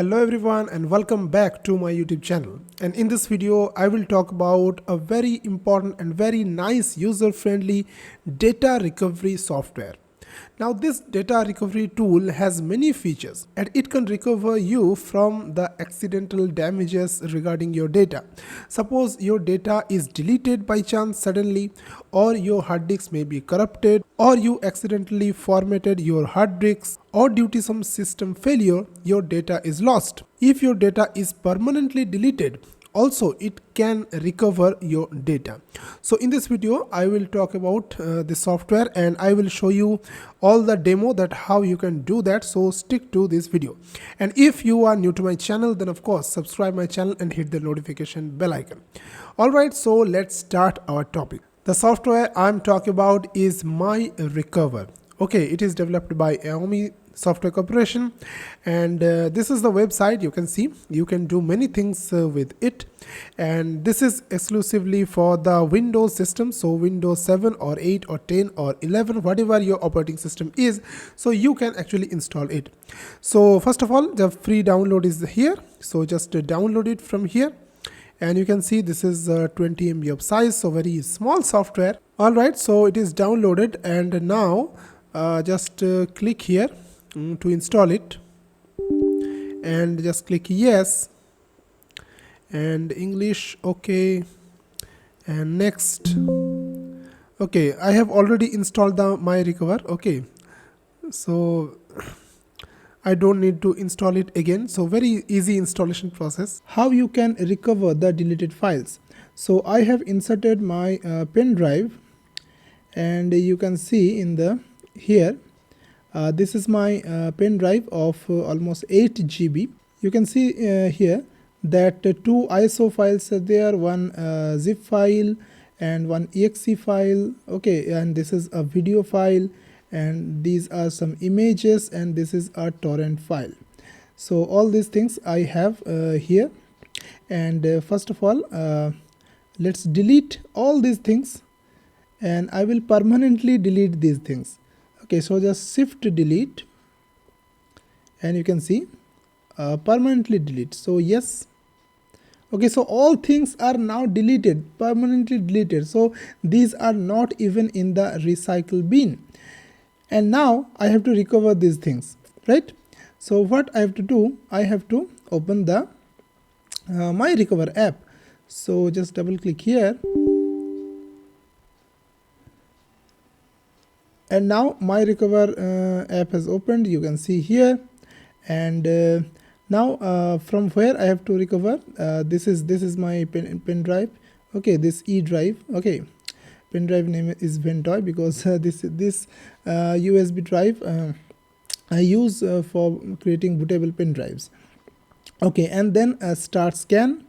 Hello everyone and welcome back to my YouTube channel. And in this video I will talk about a very important and very nice user-friendly data recovery software. Now this data recovery tool has many features and it can recover you from the accidental damages regarding your data. Suppose your data is deleted by chance suddenly, or your hard disk may be corrupted, or you accidentally formatted your hard disks, or due to some system failure your data is lost. If your data is permanently deleted, also it can recover your data. So in this video I will talk about the software and I will show you all the demo that how you can do that, so stick to this video. And if you are new to my channel, then of course subscribe my channel and hit the notification bell icon. Alright, so let's start our topic. The software I'm talking about is Myrecover. Okay, it is developed by Xiaomi Software Corporation, and this is the website. You can see you can do many things with it, and this is exclusively for the Windows system, so Windows 7 or 8 or 10 or 11, whatever your operating system is, so you can actually install it. So first of all, the free download is here, so just download it from here. And you can see this is 20 MB of size, so very small software. Alright, so it is downloaded, and now just click here to install it, and just click yes, and English, okay, and next. Okay, I have already installed the Myrecover. Okay, so I don't need to install it again. So very easy installation process. How you can recover the deleted files. So I have inserted my pen drive, and you can see in the here this is my pen drive of almost 8 GB. You can see here that two ISO files are there, one zip file and one exe file. Okay, and this is a video file, and these are some images, and this is a torrent file. So all these things I have here, and first of all let's delete all these things, and I will permanently delete these things. Okay, so just shift delete, and you can see permanently delete. So yes. Okay, so all things are now deleted, permanently deleted, so these are not even in the recycle bin. And now I have to recover these things, right? So what I have to do, I have to open the Myrecover app. So just double click here, and now Myrecover app has opened. You can see here, and now from where I have to recover, this is my pen drive. Okay, this E drive. Okay, pen drive name is Ventoy because this USB drive I use for creating bootable pen drives. Okay, and then start scan.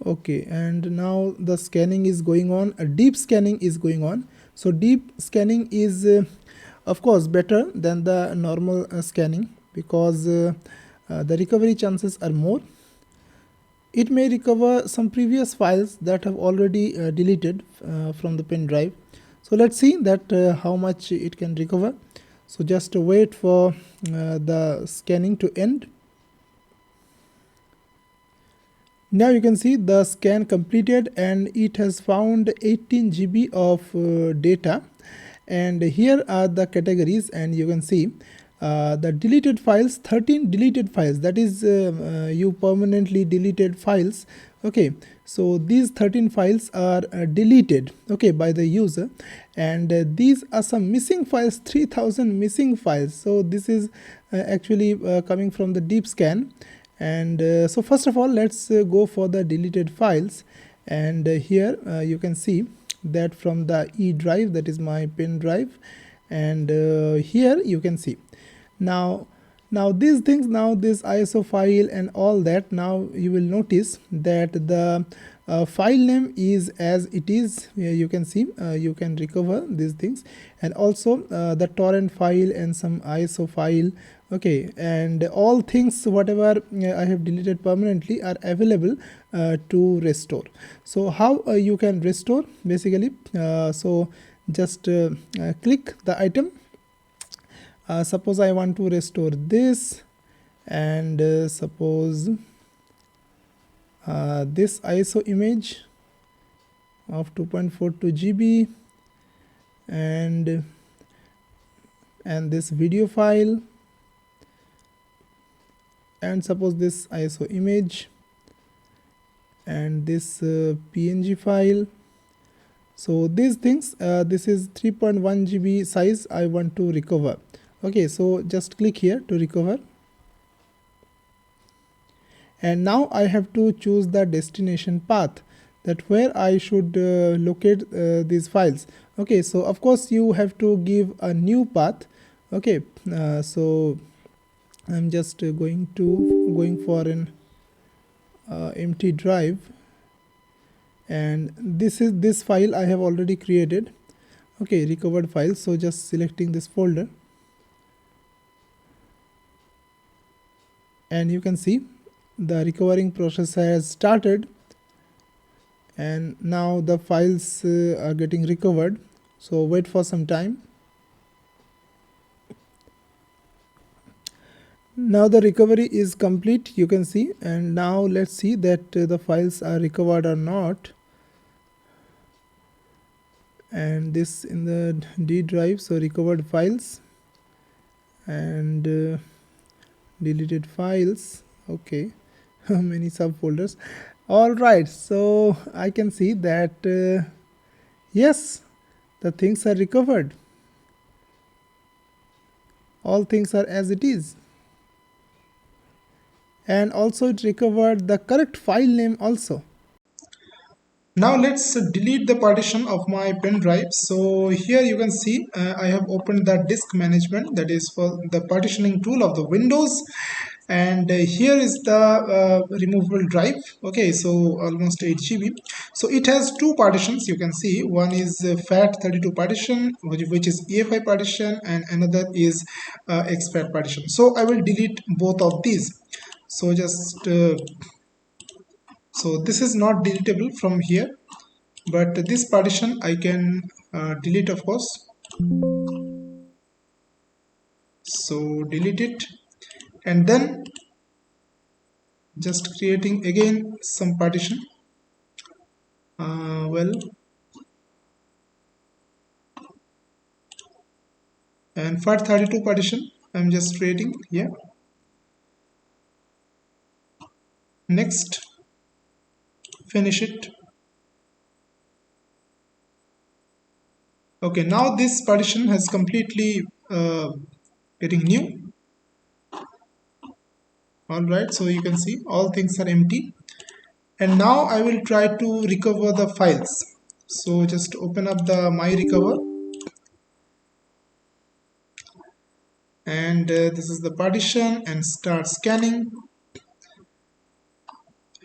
Okay, and now the scanning is going on. A deep scanning is going on. So deep scanning is of course better than the normal scanning, because the recovery chances are more. It may recover some previous files that have already deleted from the pen drive. So let's see that how much it can recover. So just wait for the scanning to end. Now you can see the scan completed, and it has found 18 GB of data, and here are the categories, and you can see the deleted files, 13 deleted files, that is you permanently deleted files. Okay, so these 13 files are deleted, okay, by the user, and these are some missing files, 3000 missing files. So this is actually coming from the deep scan. And so first of all, let's go for the deleted files, and here you can see that from the E drive, that is my pen drive, and here you can see now these things, now this ISO file and all that. Now you will notice that the file name is as it is. You can see you can recover these things, and also the torrent file and some ISO file. Okay, and all things whatever I have deleted permanently are available to restore. So how you can restore basically, so just click the item. Suppose I want to restore this, and suppose this ISO image of 2.42 GB and this video file, and suppose this ISO image and this PNG file. So these things, this is 3.1 GB size I want to recover. Okay, so just click here to recover, and now I have to choose the destination path, that where I should locate these files. Okay, so of course you have to give a new path. Okay, so I'm just going for an empty drive, and this file I have already created. Okay, recovered files. So just selecting this folder, and you can see the recovering process has started, and now the files are getting recovered. So wait for some time. Now the recovery is complete, you can see, and now let's see that the files are recovered or not. And this in the D drive, so recovered files and deleted files. Okay, many subfolders. All right, so I can see that yes, the things are recovered. All things are as it is. And also it recovered the correct file name also. Now let's delete the partition of my pen drive. So here you can see I have opened the disk management, that is for the partitioning tool of the Windows, and here is the removable drive. Okay, so almost 8 GB. So it has two partitions, you can see. One is FAT32 partition, which is EFI partition, and another is exFAT partition. So I will delete both of these. So just so this is not deletable from here, but this partition I can delete, of course. So delete it, and then just creating again some partition. Well, and FAT32 partition I'm just creating here. Next, finish it. Okay, now this partition has completely getting new. All right, so you can see all things are empty, and now I will try to recover the files. So just open up the Myrecover, and this is the partition, and start scanning,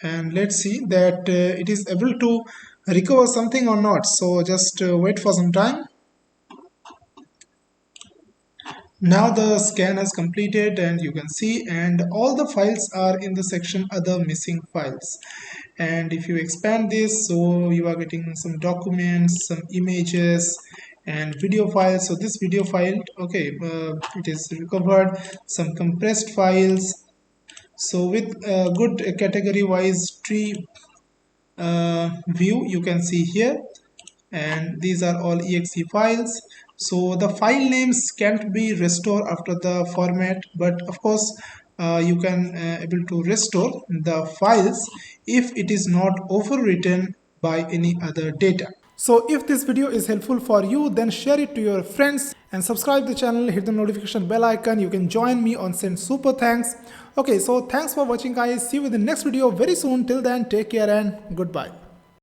and let's see that it is able to recover something or not. So just wait for some time. Now the scan has completed, and you can see, and all the files are in the section other missing files. And if you expand this, so you are getting some documents, some images, and video files. So this video file, okay, it is recovered, some compressed files. So with good category wise tree view, you can see here, and these are all exe files. So the file names can't be restored after the format, but of course you can able to restore the files if it is not overwritten by any other data. So if this video is helpful for you, then share it to your friends and subscribe the channel, hit the notification bell icon. You can join me on Send Super Thanks. Okay, so thanks for watching guys. See you in the next video very soon. Till then, take care and goodbye.